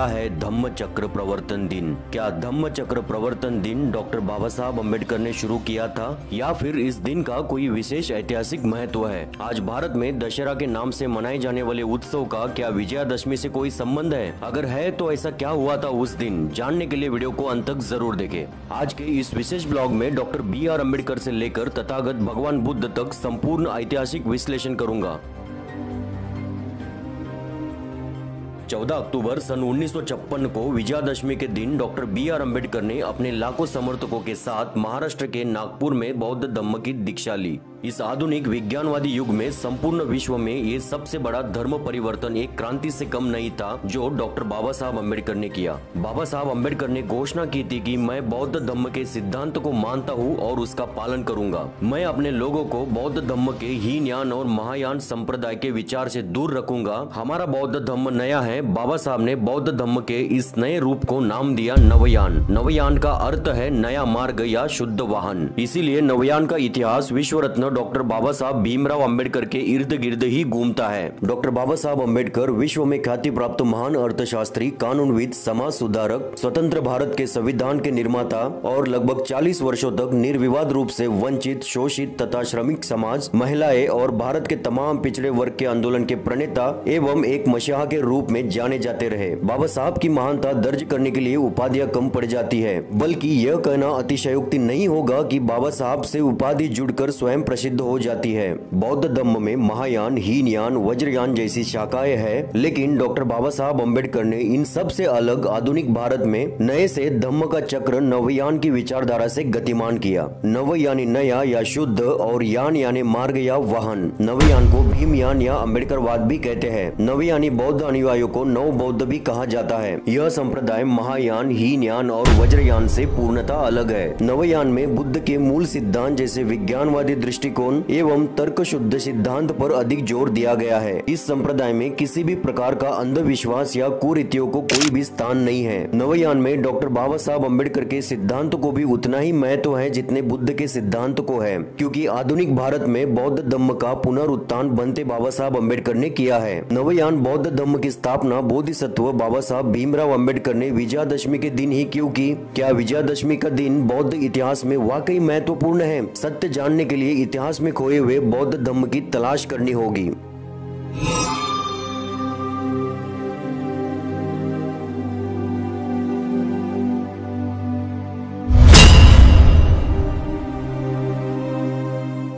क्या है धम्म चक्र प्रवर्तन दिन? क्या धम्म चक्र प्रवर्तन दिन डॉक्टर बाबा साहब अम्बेडकर ने शुरू किया था या फिर इस दिन का कोई विशेष ऐतिहासिक महत्व है? आज भारत में दशहरा के नाम से मनाए जाने वाले उत्सव का क्या विजयादशमी से कोई संबंध है? अगर है तो ऐसा क्या हुआ था उस दिन? जानने के लिए वीडियो को अंत तक जरूर देखें। आज के इस विशेष ब्लॉग में डॉक्टर बी.आर. अम्बेडकर से लेकर तथागत भगवान बुद्ध तक संपूर्ण ऐतिहासिक विश्लेषण करूंगा। 14 अक्टूबर सन 1956 को विजयादशमी के दिन डॉक्टर बी.आर. अम्बेडकर ने अपने लाखों समर्थकों के साथ महाराष्ट्र के नागपुर में बौद्ध धम्म की दीक्षा ली। इस आधुनिक विज्ञानवादी युग में संपूर्ण विश्व में ये सबसे बड़ा धर्म परिवर्तन एक क्रांति से कम नहीं था जो डॉक्टर बाबा साहब अम्बेडकर ने किया। बाबा साहब अम्बेडकर ने घोषणा की थी कि मैं बौद्ध धम्म के सिद्धांत को मानता हूँ और उसका पालन करूंगा। मैं अपने लोगों को बौद्ध धम्म के हीनयान और महायान संप्रदाय के विचार से दूर रखूंगा। हमारा बौद्ध धम्म नया है। बाबा साहब ने बौद्ध धम्म के इस नए रूप को नाम दिया नवयान। नवयान का अर्थ है नया मार्ग या शुद्ध वाहन। इसीलिए नवयान का इतिहास विश्व रत्न डॉक्टर बाबा साहब भीमराव अंबेडकर के इर्द गिर्द ही घूमता है। डॉक्टर बाबा साहब अम्बेडकर विश्व में ख्याति प्राप्त महान अर्थशास्त्री, कानूनविद, समाज सुधारक, स्वतंत्र भारत के संविधान के निर्माता और लगभग 40 वर्षों तक निर्विवाद रूप से वंचित, शोषित तथा श्रमिक समाज, महिलाएं और भारत के तमाम पिछड़े वर्ग के आंदोलन के प्रणेता एवं एक मसीहा के रूप में जाने जाते रहे। बाबा साहब की महानता दर्ज करने के लिए उपाधियां कम पड़ जाती है, बल्कि यह कहना अतिशयोक्ति नहीं होगा कि बाबा साहब से उपाधि जुड़कर स्वयं प्रसिद्ध हो जाती है। बौद्ध धम्म में महायान, हीनयान, वज्रयान जैसी शाखाएं हैं, लेकिन डॉक्टर बाबा साहब अम्बेडकर ने इन सब से अलग आधुनिक भारत में नए से धम्म का चक्र नवयान की विचारधारा से गतिमान किया। नव यानी नया या शुद्ध और यान यानी मार्ग या वाहन। नवयान को भीमयान या अम्बेडकरवाद भी कहते हैं। नवयानी बौद्ध अनुयायियों को नव बौद्ध भी कहा जाता है। यह संप्रदाय महायान, हीनयान और वज्रयान से पूर्णतः अलग है। नवयान में बुद्ध के मूल सिद्धांत जैसे विज्ञानवादी दृष्टिकोण एवं तर्क शुद्ध सिद्धांत पर अधिक जोर दिया गया है। इस संप्रदाय में किसी भी प्रकार का अंधविश्वास या कुरीतियों को कोई भी स्थान नहीं है। नवयान में डॉक्टर बाबा साहब अम्बेडकर के सिद्धांत को भी उतना ही महत्व है जितने बुद्ध के सिद्धांत को है, क्योंकि आधुनिक भारत में बौद्ध धम्म का पुनरुत्थान बनते बाबा साहब अम्बेडकर ने किया है। नवयान बौद्ध धम्म की स्थापना बोधिसत्व बाबा साहब भीमराव अम्बेडकर ने विजयादशमी के दिन ही क्यों की? क्या विजयादशमी का दिन बौद्ध इतिहास में वाकई महत्वपूर्ण है? सत्य जानने के लिए इतिहास में खोए हुए बौद्ध धम्म की तलाश करनी होगी।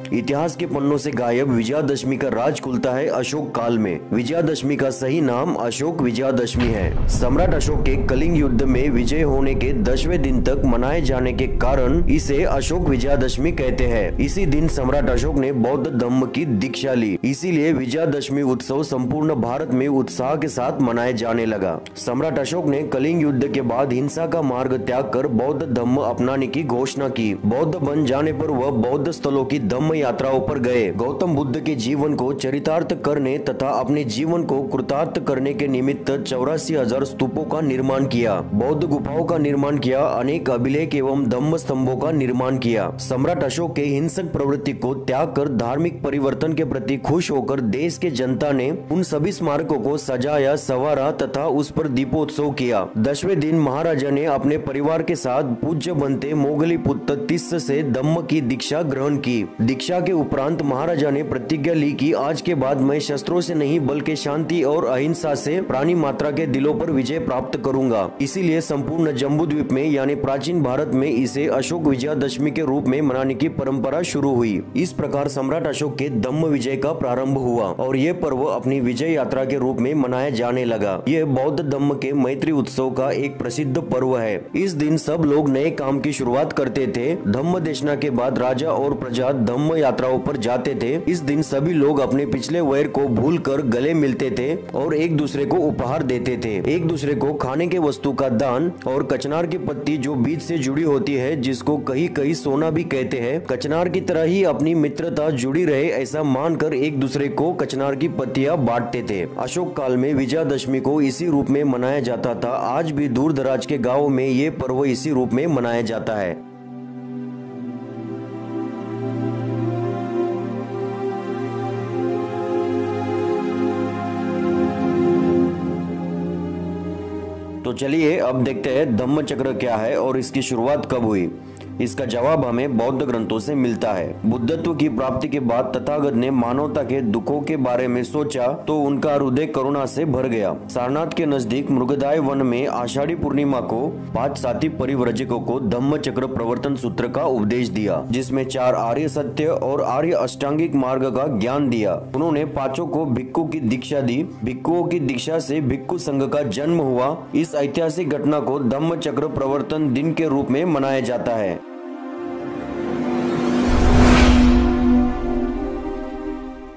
इतिहास के पन्नों से गायब विजयादशमी का राज खुलता है अशोक काल में। विजयादशमी का सही नाम अशोक विजयादशमी है। सम्राट अशोक के कलिंग युद्ध में विजय होने के 10वें दिन तक मनाए जाने के कारण इसे अशोक विजयादशमी कहते हैं। इसी दिन सम्राट अशोक ने बौद्ध धम्म की दीक्षा ली, इसीलिए विजयादशमी उत्सव संपूर्ण भारत में उत्साह के साथ मनाया जाने लगा। सम्राट अशोक ने कलिंग युद्ध के बाद हिंसा का मार्ग त्याग कर बौद्ध धम्म अपनाने की घोषणा की। बौद्ध बन जाने पर वह बौद्ध स्थलों की धम्म यात्राओं पर गए। गौतम बुद्ध के जीवन को चरितार्थ करने तथा अपने जीवन को कृतार्थ करने के निमित्त 84,000 स्तूपों का निर्माण किया, बौद्ध गुफाओं का निर्माण किया, अनेक अभिलेख एवं धम्म स्तंभों का निर्माण किया। सम्राट अशोक के हिंसक प्रवृत्ति को त्याग कर धार्मिक परिवर्तन के प्रति खुश होकर देश के जनता ने उन सभी स्मारकों को सजाया, संवारा तथा उस पर दीपोत्सव किया। 10वें दिन महाराजा ने अपने परिवार के साथ पूज्य बनते मोगली पुत्र तिस्स से धम्म की दीक्षा ग्रहण की। दीक्षा के उपरांत महाराजा ने प्रतिज्ञा ली कि आज के बाद मैं शस्त्रों से नहीं बल्कि शांति और अहिंसा से प्राणी मात्रा के दिलों पर विजय प्राप्त करूंगा। इसीलिए संपूर्ण जम्बूद्वीप में यानी प्राचीन भारत में इसे अशोक विजयादशमी के रूप में मनाने की परंपरा शुरू हुई। इस प्रकार सम्राट अशोक के धम्म विजय का प्रारंभ हुआ और ये पर्व अपनी विजय यात्रा के रूप में मनाया जाने लगा। यह बौद्ध धम्म के मैत्री उत्सव का एक प्रसिद्ध पर्व है। इस दिन सब लोग नए काम की शुरुआत करते थे। धम्म देशना के बाद राजा और प्रजा धम्म यात्राओं पर जाते थे। इस दिन सभी लोग अपने पिछले वैर को भूलकर गले मिलते थे और एक दूसरे को उपहार देते थे। एक दूसरे को खाने के वस्तु का दान और कचनार की पत्ती जो बीज से जुड़ी होती है, जिसको कहीं कहीं सोना भी कहते हैं, कचनार की तरह ही अपनी मित्रता जुड़ी रहे ऐसा मानकर एक दूसरे को कचनार की पत्तियां बांटते थे। अशोक काल में विजयादशमी को इसी रूप में मनाया जाता था। आज भी दूर दराज के गाँव में ये पर्व इसी रूप में मनाया जाता है। चलिए अब देखते हैं धम्म चक्र क्या है और इसकी शुरुआत कब हुई। इसका जवाब हमें बौद्ध ग्रंथों से मिलता है। बुद्धत्व की प्राप्ति के बाद तथागत ने मानवता के दुखों के बारे में सोचा तो उनका हृदय करुणा से भर गया। सारनाथ के नजदीक मृगदाय वन में आषाढ़ी पूर्णिमा को 5 साथी परिव्रजकों को धम्म चक्र प्रवर्तन सूत्र का उपदेश दिया, जिसमें 4 आर्य सत्य और आर्य अष्टांगिक मार्ग का ज्ञान दिया। उन्होंने 5 को भिक्खु की दीक्षा दी। भिक्खुओं की दीक्षा से भिक्खु संघ का जन्म हुआ। इस ऐतिहासिक घटना को धम्म चक्र प्रवर्तन दिन के रूप में मनाया जाता है।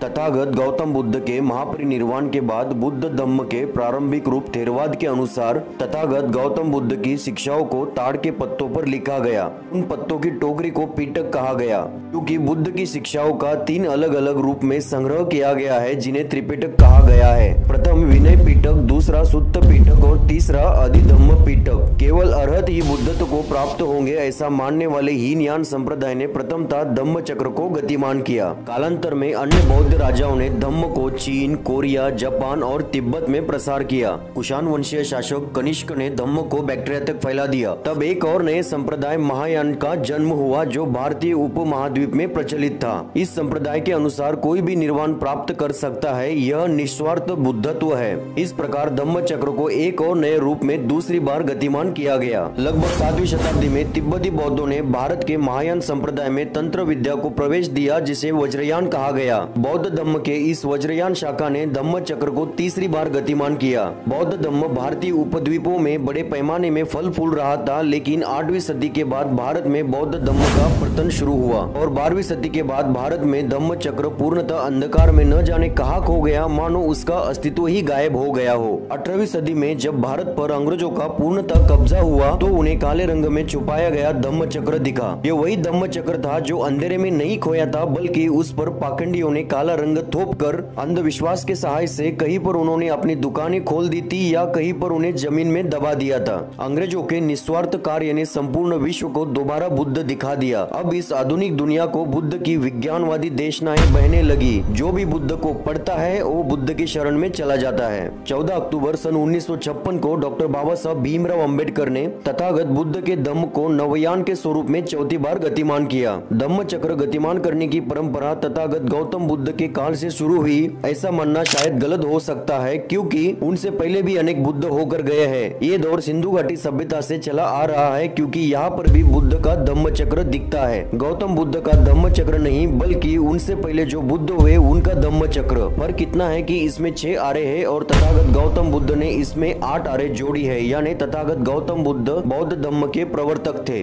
तथागत गौतम बुद्ध के महापरिनिर्वाण के बाद बुद्ध धम्म के प्रारंभिक रूप थेरवाद के अनुसार तथागत गौतम बुद्ध की शिक्षाओं को ताड़ के पत्तों पर लिखा गया। उन पत्तों की टोकरी को पिटक कहा गया, क्योंकि बुद्ध की शिक्षाओं का 3 अलग अलग रूप में संग्रह किया गया है, जिन्हें त्रिपिटक कहा गया है। प्रथम विनय पिटक, दूसरा सुत्त पिटक और तीसरा अधिधम्म पिटक। केवल अर्हत ही बुद्धत्व को प्राप्त होंगे ऐसा मानने वाले हीनयान संप्रदाय ने प्रथमतः धम्म चक्र को गतिमान किया। कालांतर में अन्य बौद्ध राजाओं ने धम्म को चीन, कोरिया, जापान और तिब्बत में प्रसार किया। कुषाण वंशीय शासक कनिष्क ने धम्म को बैक्टीरिया तक फैला दिया। तब एक और नए संप्रदाय महायान का जन्म हुआ, जो भारतीय उपमहाद्वीप में प्रचलित था। इस संप्रदाय के अनुसार कोई भी निर्वाण प्राप्त कर सकता है, यह निस्वार्थ बुद्धत्व है। इस प्रकार धम्म चक्र को एक और नए रूप में दूसरी बार गतिमान किया गया। लगभग 7वीं शताब्दी में तिब्बती बौद्धों ने भारत के महायान संप्रदाय में तंत्र विद्या को प्रवेश दिया, जिसे वज्रयान कहा गया। बौद्ध धम्म के इस वज्रयान शाखा ने धम्म चक्र को तीसरी बार गतिमान किया। बौद्ध धम्म भारतीय उपद्वीपों में बड़े पैमाने में फल फूल रहा था, लेकिन 8वीं सदी के बाद भारत में बौद्ध धम्म का पतन शुरू हुआ और 12वीं सदी के बाद भारत में धम्म चक्र पूर्णतः अंधकार में न जाने कहाँ खो गया, मानो उसका अस्तित्व ही गायब हो गया हो। 18वीं सदी में जब भारत पर अंग्रेजों का पूर्णतः कब्जा हुआ तो उन्हें काले रंग में छुपाया गया धम्म चक्र दिखा। ये वही धम्म चक्र था जो अंधेरे में नहीं खोया था, बल्कि उस पर पाखंडियों ने काला रंग थोप कर अंधविश्वास के सहाय से कहीं पर उन्होंने अपनी दुकानें खोल दी थी या कहीं पर उन्हें जमीन में दबा दिया था। अंग्रेजों के निस्वार्थ कार्य ने संपूर्ण विश्व को दोबारा बुद्ध दिखा दिया। अब इस आधुनिक दुनिया को बुद्ध की विज्ञानवादी देशनाएं बहने लगी। जो भी बुद्ध को पढ़ता है वो बुद्ध की शरण में चला जाता है। 14 अक्टूबर सन 1956 को डॉक्टर बाबा साहब भीमराव अंबेडकर ने तथागत बुद्ध के धम्म को नवयान के स्वरूप में 4थी बार गतिमान किया। धम्म चक्र गतिमान करने की परंपरा तथागत गौतम बुद्ध के काल से शुरू हुई, ऐसा मानना शायद गलत हो सकता है, क्योंकि उनसे पहले भी अनेक बुद्ध होकर गए हैं। ये दौर सिंधु घाटी सभ्यता से चला आ रहा है, क्योंकि यहाँ पर भी बुद्ध का धम्म चक्र दिखता है। गौतम बुद्ध का धम्म चक्र नहीं, बल्कि उनसे पहले जो बुद्ध हुए उनका धम्म चक्र। फर्क कितना है कि इसमें 6 आरे है और तथागत गौतम बुद्ध ने इसमें 8 आरे जोड़ी है, यानी तथागत गौतम बुद्ध बौद्ध धम्म के प्रवर्तक थे।